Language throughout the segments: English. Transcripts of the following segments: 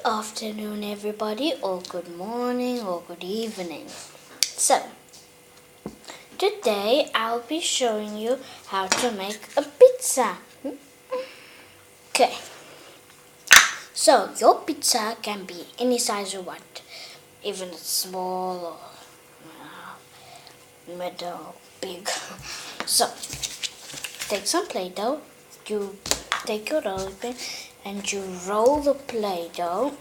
afternoon, everybody, or good morning, or good evening. So, today I'll be showing you how to make a pizza. Okay, so your pizza can be any size you want, even small or middle, big. So, take some Play-Doh, you take your rolling pin and you roll the Play-Doh.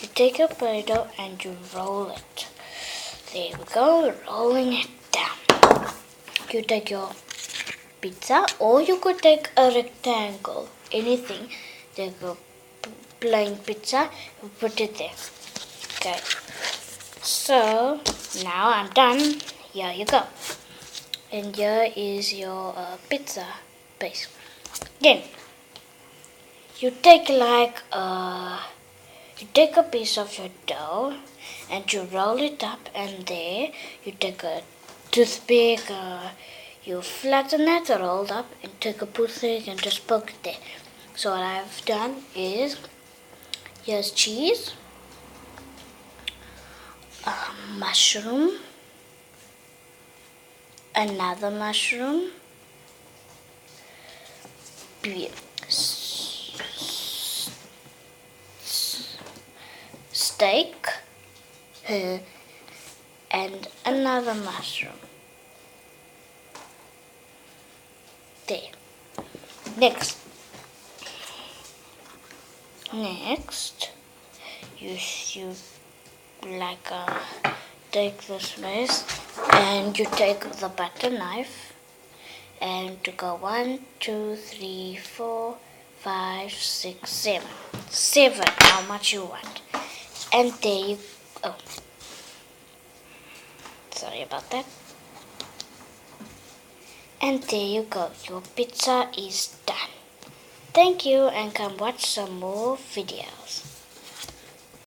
You take your Play-Doh and you roll it. There we go, rolling it down. You take your pizza, or you could take a rectangle, anything. Take a plain pizza, you put it there. Okay, so now I'm done. Here you go. And here is your pizza base. Then you take you take a piece of your dough and you roll it up, and there you take a toothpick, you flatten it, roll it up, and take a toothpick and just poke it there. So what I've done is, here's cheese, mushroom, another mushroom, steak, and another mushroom. There. Next, you take this mess and you take the butter knife and to go 1, 2, 3, 4, 5, 6, 7. 7, how much you want. And there you go. Sorry about that. And there you go. Your pizza is done. Thank you, and come watch some more videos.